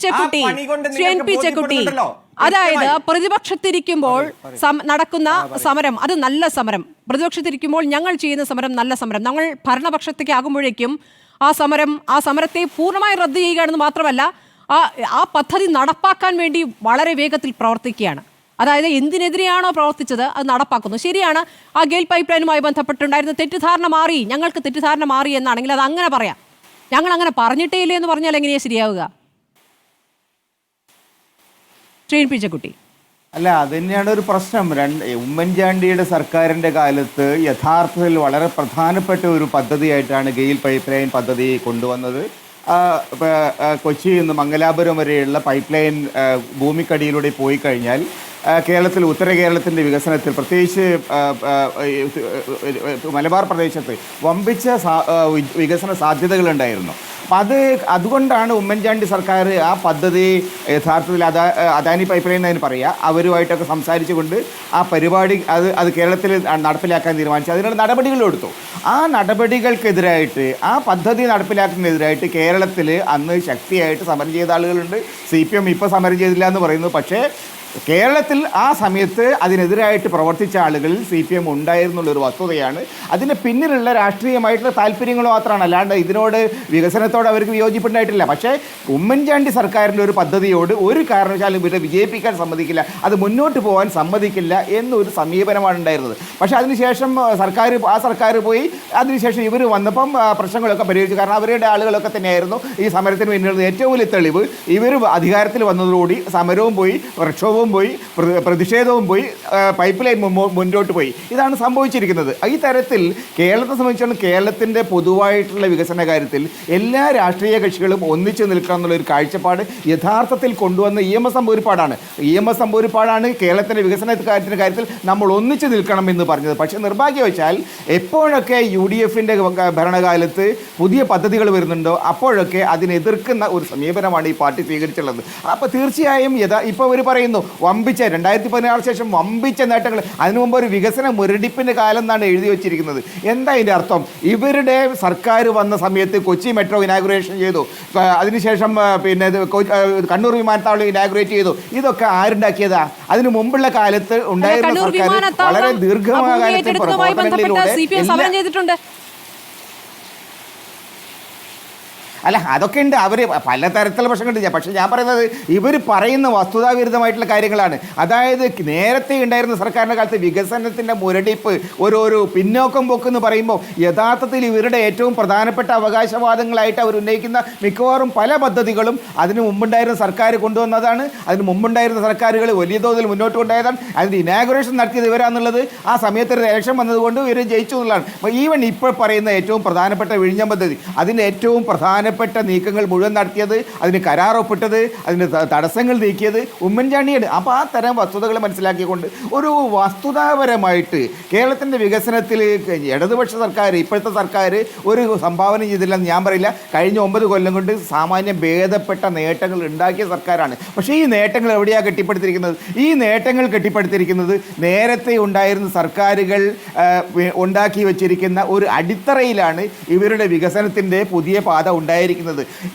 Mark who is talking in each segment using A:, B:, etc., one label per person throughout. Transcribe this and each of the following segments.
A: ചെക്കുട്ടി അതായത് പ്രതിപക്ഷത്തിരിക്കുമ്പോൾ നടക്കുന്ന സമരം അത് നല്ല സമരം, പ്രതിപക്ഷത്തിരിക്കുമ്പോൾ ഞങ്ങൾ ചെയ്യുന്ന സമരം നല്ല സമരം, ഞങ്ങൾ ഭരണപക്ഷത്തേക്ക് ആകുമ്പോഴേക്കും ആ സമരത്തെ പൂർണ്ണമായി റദ്ദ് ചെയ്യുകയാണെന്ന് മാത്രമല്ല ആ പദ്ധതി നടപ്പാക്കാൻ വേണ്ടി വളരെ വേഗത്തിൽ പ്രവർത്തിക്കുകയാണ്. അതായത് എന്തിനെതിരെയാണോ പ്രവർത്തിച്ചത് അത് നടപ്പാക്കുന്നു. ശരിയാണ്, ആ ഗെയിൽ പൈപ്പ് ലൈനുമായി ബന്ധപ്പെട്ടുണ്ടായിരുന്ന തെറ്റിദ്ധാരണ മാറി, ഞങ്ങൾക്ക് തെറ്റിദ്ധാരണ മാറി എന്നാണെങ്കിൽ അത് അങ്ങനെ പറയാം. ഞങ്ങൾ അങ്ങനെ പറഞ്ഞിട്ടേ ഇല്ലേ എന്ന് പറഞ്ഞാൽ എങ്ങനെയാ ശരിയാവുക? കുട്ടി
B: അല്ല, അത് തന്നെയാണ് ഒരു പ്രശ്നം. ഉമ്മൻചാണ്ടിയുടെ സർക്കാരിൻ്റെ കാലത്ത് യഥാർത്ഥത്തിൽ വളരെ പ്രധാനപ്പെട്ട ഒരു പദ്ധതിയായിട്ടാണ് ഗെയിൽ പൈപ്പ് ലൈൻ പദ്ധതി കൊണ്ടുവന്നത്. കൊച്ചിയിൽ നിന്ന് മംഗലാപുരം വരെയുള്ള പൈപ്പ് ലൈൻ ഭൂമിക്കടിയിലൂടെ പോയി കഴിഞ്ഞാൽ കേരളത്തിൽ, ഉത്തര കേരളത്തിൻ്റെ വികസനത്തിൽ, പ്രത്യേകിച്ച് മലബാർ പ്രദേശത്ത് വമ്പിച്ച വികസന സാധ്യതകളുണ്ടായിരുന്നു. അപ്പം അതുകൊണ്ടാണ് ഉമ്മൻചാണ്ടി സർക്കാർ ആ പദ്ധതി യഥാർത്ഥത്തിൽ അദാനി പൈപ്പ് ലൈൻ എന്ന് പറയുക, അവരുമായിട്ടൊക്കെ സംസാരിച്ചുകൊണ്ട് ആ പരിപാടി അത് കേരളത്തിൽ നടപ്പിലാക്കാൻ തീരുമാനിച്ചു. അതിനുള്ള നടപടികളെടുത്തു. ആ നടപടികൾക്കെതിരായിട്ട്, ആ പദ്ധതി നടപ്പിലാക്കുന്നതിനെതിരായിട്ട് കേരളത്തിൽ അന്ന് ശക്തിയായിട്ട് സമരം ചെയ്ത ആളുകളുണ്ട്. CPM ഇപ്പോൾ സമരം ചെയ്തില്ല എന്ന് പറയുന്നു. പക്ഷേ കേരളത്തിൽ ആ സമയത്ത് അതിനെതിരായിട്ട് പ്രവർത്തിച്ച ആളുകളിൽ CPM ഉണ്ടായിരുന്നുള്ളൊരു വസ്തുതയാണ്. അതിന് പിന്നിലുള്ള രാഷ്ട്രീയമായിട്ടുള്ള താല്പര്യങ്ങൾ മാത്രമാണ്, അല്ലാണ്ട് ഇതിനോട് വികസനത്തോട് അവർക്ക് വിയോജിപ്പുണ്ടായിട്ടില്ല. പക്ഷേ ഉമ്മൻചാണ്ടി സർക്കാരിൻ്റെ ഒരു പദ്ധതിയോട് ഒരു കാരണവശാലും ഇവരെ വിജയിപ്പിക്കാൻ സമ്മതിക്കില്ല, അത് മുന്നോട്ട് പോകാൻ സമ്മതിക്കില്ല എന്നൊരു സമീപനമാണ് ഉണ്ടായിരുന്നത്. പക്ഷേ അതിനുശേഷം ആ സർക്കാർ പോയി, അതിനുശേഷം ഇവർ വന്നപ്പം പ്രശ്നങ്ങളൊക്കെ പരിഹരിച്ചു. കാരണം അവരുടെ ആളുകളൊക്കെ തന്നെയായിരുന്നു ഈ സമരത്തിന് പിന്നിലുള്ള ഏറ്റവും വലിയ തെളിവ്. ഇവർ അധികാരത്തിൽ വന്നതോടുകൂടി സമരവും പോയി, പ്രക്ഷോഭവും പോയി, പ്രതിഷേധവും പോയി, പൈപ്പ് ലൈൻ മുന്നോട്ട് പോയി. ഇതാണ് സംഭവിച്ചിരിക്കുന്നത്. ഈ തരത്തിൽ കേരളത്തെ സംബന്ധിച്ചാണ് കേരളത്തിൻ്റെ പൊതുവായിട്ടുള്ള വികസന കാര്യത്തിൽ എല്ലാ രാഷ്ട്രീയ കക്ഷികളും ഒന്നിച്ചു നിൽക്കണം എന്നുള്ളൊരു കാഴ്ചപ്പാട് യഥാർത്ഥത്തിൽ കൊണ്ടുവന്ന EMS നമ്പൂതിരിപ്പാടാണ് കേരളത്തിൻ്റെ വികസന കാര്യത്തിൽ നമ്മൾ ഒന്നിച്ചു നിൽക്കണം എന്ന് പറഞ്ഞത്. പക്ഷേ നിർഭാഗ്യവശാൽ എപ്പോഴൊക്കെ UDFൻ്റെ ഭരണകാലത്ത് പുതിയ പദ്ധതികൾ വരുന്നുണ്ടോ അപ്പോഴൊക്കെ അതിനെതിർക്കുന്ന ഒരു സമീപനമാണ് ഈ പാർട്ടി സ്വീകരിച്ചുള്ളത്. അപ്പോൾ തീർച്ചയായും ഇപ്പോൾ അവർ പറയുന്നു വമ്പിച്ച 2016 ശേഷം വമ്പിച്ച നേട്ടങ്ങൾ, അതിനു മുമ്പ് ഒരു വികസന മുരടിപ്പിൻ്റെ കാലം എന്നാണ് എഴുതി വച്ചിരിക്കുന്നത്. എന്താ അതിൻ്റെ അർത്ഥം? ഇവരുടെ സർക്കാർ വന്ന സമയത്ത് കൊച്ചി മെട്രോ ഇനാഗുറേഷൻ ചെയ്തു, അതിനുശേഷം പിന്നെ കണ്ണൂർ വിമാനത്താവളം ഇനാഗുറേറ്റ് ചെയ്തു. ഇതൊക്കെ ആരുണ്ടാക്കിയതാ? അതിനു മുമ്പുള്ള കാലത്ത് ഉണ്ടായിരുന്ന സർക്കാർ വളരെ ദീർഘമായ
A: ചെയ്തിട്ടുണ്ട്.
B: അല്ല, അതൊക്കെ ഉണ്ട്, അവർ പലതരത്തിലുള്ള പ്രശ്നങ്ങളുണ്ട്. പക്ഷേ ഞാൻ പറയുന്നത് ഇവർ പറയുന്ന വസ്തുതാവിരുദ്ധമായിട്ടുള്ള കാര്യങ്ങളാണ്. അതായത് നേരത്തെ ഉണ്ടായിരുന്ന സർക്കാരിൻ്റെ കാലത്ത് വികസനത്തിൻ്റെ മുരടിപ്പ്, ഒരു പിന്നോക്കം പോക്കെന്ന് പറയുമ്പോൾ യഥാർത്ഥത്തിൽ ഇവരുടെ ഏറ്റവും പ്രധാനപ്പെട്ട അവകാശവാദങ്ങളായിട്ട് അവർ ഉന്നയിക്കുന്ന മിക്കവാറും പല പദ്ധതികളും അതിന് മുമ്പുണ്ടായിരുന്ന സർക്കാർ കൊണ്ടുവന്നതാണ്. അതിന് മുമ്പുണ്ടായിരുന്ന സർക്കാരുകൾ വലിയ തോതിൽ മുന്നോട്ട് കൊണ്ടുപോയതാണ്. അതിൻ്റെ ഇനാഗുറേഷൻ നടത്തിയത് ഇവരാന്നുള്ളത് ആ സമയത്ത് ഒരു ഇലക്ഷൻ വന്നതുകൊണ്ട് ഇവർ ജയിച്ചു എന്നുള്ളതാണ്. ഈവൻ ഇപ്പോൾ പറയുന്ന ഏറ്റവും പ്രധാനപ്പെട്ട വിഴിഞ്ഞം പദ്ധതി, അതിൻ്റെ ഏറ്റവും പ്രധാനപ്പെട്ട നീക്കങ്ങൾ മുഴുവൻ നടത്തിയത്, അതിന് കരാറൊപ്പിട്ടത്, അതിന് തടസ്സങ്ങൾ നീക്കിയത് ഉമ്മൻചാണ്ടിയാണ്. അപ്പോൾ ആ തരം വസ്തുതകൾ മനസ്സിലാക്കിക്കൊണ്ട് ഒരു വസ്തുതാപരമായിട്ട് കേരളത്തിൻ്റെ വികസനത്തിൽ ഇടതുപക്ഷ സർക്കാർ, ഇപ്പോഴത്തെ സർക്കാർ ഒരു സംഭാവന ചെയ്തില്ലെന്ന് ഞാൻ പറയില്ല. കഴിഞ്ഞ 9 കൊല്ലം കൊണ്ട് സാമാന്യം ഭേദപ്പെട്ട നേട്ടങ്ങൾ ഉണ്ടാക്കിയ സർക്കാരാണ്. പക്ഷേ ഈ നേട്ടങ്ങൾ എവിടെയാണ് കെട്ടിപ്പടുത്തിരിക്കുന്നത്? ഈ നേട്ടങ്ങൾ കെട്ടിപ്പടുത്തിരിക്കുന്നത് നേരത്തെ ഉണ്ടായിരുന്ന സർക്കാരുകൾ ഉണ്ടാക്കി വച്ചിരിക്കുന്ന ഒരു അടിത്തറയിലാണ് ഇവരുടെ വികസനത്തിൻ്റെ പുതിയ പാത ഉണ്ടായിരിക്കുന്നത്.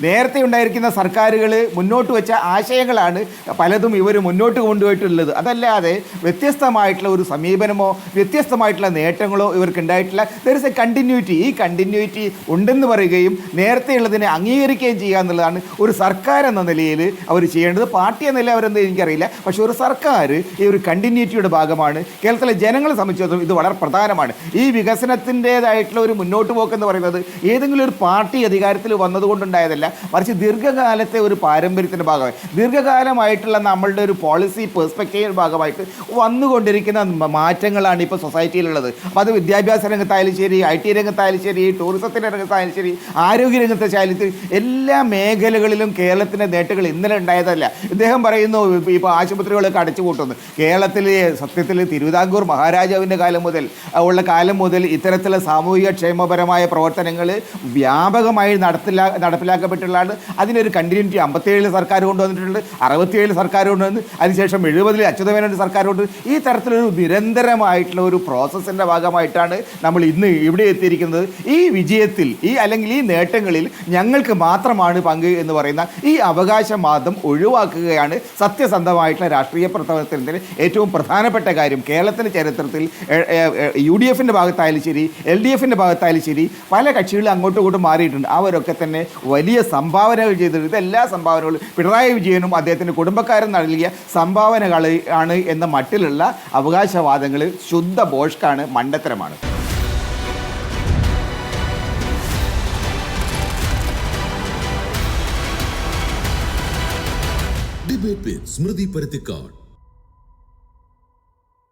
B: നേരത്തെ ഉണ്ടായിരിക്കുന്ന സർക്കാരുകൾ മുന്നോട്ട് വെച്ച ആശയങ്ങളാണ് പലതും ഇവർ മുന്നോട്ട് കൊണ്ടുപോയിട്ടുള്ളത്. അതല്ലാതെ വ്യത്യസ്തമായിട്ടുള്ള ഒരു സമീപനമോ വ്യത്യസ്തമായിട്ടുള്ള നേട്ടങ്ങളോ ഇവർക്ക് ഉണ്ടായിട്ടില്ല. There is A continuity. ഈ കണ്ടിന്യൂറ്റി ഉണ്ടെന്ന് പറയുകയും നേരത്തെ ഉള്ളതിനെ അംഗീകരിക്കുകയും ചെയ്യുക എന്നുള്ളതാണ് ഒരു സർക്കാർ എന്ന നിലയിൽ അവർ ചെയ്യേണ്ടത്. പാർട്ടി എന്ന നില അവരെന്ത് എനിക്കറിയില്ല. പക്ഷേ ഒരു സർക്കാർ ഈ ഒരു കണ്ടിന്യൂറ്റിയുടെ ഭാഗമാണ്. കേരളത്തിലെ ജനങ്ങളെ സംബന്ധിച്ചിടത്തോളം ഇത് വളരെ പ്രധാനമാണ്. ഈ വികസനത്തിൻ്റേതായിട്ടുള്ള ഒരു മുന്നോട്ട് പോക്കെന്ന് പറയുന്നത് ഏതെങ്കിലും ഒരു പാർട്ടി അധികാരത്തിൽ വന്നതുകൊണ്ടുണ്ടായതല്ല, മറിച്ച് ദീർഘകാലത്തെ ഒരു പാരമ്പര്യത്തിൻ്റെ ഭാഗമായി, ദീർഘകാലമായിട്ടുള്ള നമ്മളുടെ ഒരു പോളിസി പെർസ്പെക്റ്റീവ് ഭാഗമായിട്ട് വന്നുകൊണ്ടിരിക്കുന്ന മാറ്റങ്ങളാണ് ഇപ്പോൾ സൊസൈറ്റിയിലുള്ളത്. അപ്പോൾ അത് വിദ്യാഭ്യാസ രംഗത്തായാലും ശരി, IT രംഗത്തായാലും ശരി, ടൂറിസത്തിൻ്റെ രംഗത്തായാലും ശരി, ആരോഗ്യ രംഗത്തായാലും ശരി, എല്ലാ മേഖലകളിലും കേരളത്തിൻ്റെ നേട്ടങ്ങൾ ഇന്നലെ ഉണ്ടായതല്ല. ഇദ്ദേഹം പറയുന്നു ഇപ്പോൾ ആശുപത്രികളൊക്കെ അടച്ചുപൂട്ടുന്നു. കേരളത്തിൽ സത്യത്തിൽ തിരുവിതാംകൂർ മഹാരാജാവിൻ്റെ കാലം മുതൽ ഇത്തരത്തിലുള്ള സാമൂഹിക ക്ഷേമപരമായ പ്രവർത്തനങ്ങൾ വ്യാപകമായി നടത്തില്ല നടപ്പിലാക്കപ്പെട്ടുള്ളതാണ്. അതിനൊരു കണ്ടിന്യൂറ്റി 57 സർക്കാർ കൊണ്ടുവന്നിട്ടുണ്ട്, 67 സർക്കാർ കൊണ്ടുവന്ന്, അതിനുശേഷം 70 അച്യുതമേനോൻ്റെ സർക്കാർ കൊണ്ട്, ഈ തരത്തിലൊരു നിരന്തരമായിട്ടുള്ള ഒരു പ്രോസസ്സിൻ്റെ ഭാഗമായിട്ടാണ് നമ്മൾ ഇന്ന് ഇവിടെ എത്തിയിരിക്കുന്നത്. ഈ വിജയത്തിൽ അല്ലെങ്കിൽ ഈ നേട്ടങ്ങളിൽ ഞങ്ങൾക്ക് മാത്രമാണ് പങ്ക് എന്ന് പറയുന്ന ഈ അവകാശവാദം ഒഴിവാക്കുകയാണ് സത്യസന്ധമായിട്ടുള്ള രാഷ്ട്രീയ പ്രവർത്തനത്തിൻ്റെ ഏറ്റവും പ്രധാനപ്പെട്ട കാര്യം. കേരളത്തിൻ്റെ ചരിത്രത്തിൽ UDFൻ്റെ ഭാഗത്തായാലും ശരി, LDFൻ്റെ ഭാഗത്തായാലും ശരി, പല കക്ഷികളും അങ്ങോട്ടും ഇങ്ങോട്ടും മാറിയിട്ടുണ്ട്. അവരൊക്കെ തന്നെ വലിയ സംഭാവനകൾ ചെയ്തിട്ടുണ്ട്. ഇതെല്ലാ സംഭാവനകളും പിണറായി വിജയനും അദ്ദേഹത്തിൻ്റെ കുടുംബക്കാരും നൽകിയ സംഭാവനകൾ ആണ് എന്ന മട്ടിലുള്ള അവകാശവാദങ്ങൾ ശുദ്ധ ബോഷ്കാണ്, മണ്ടത്തരമാണ്.
C: ഡിബേറ്റ് വിത്ത് സ്മൃതി പരുത്തിക്കാട്.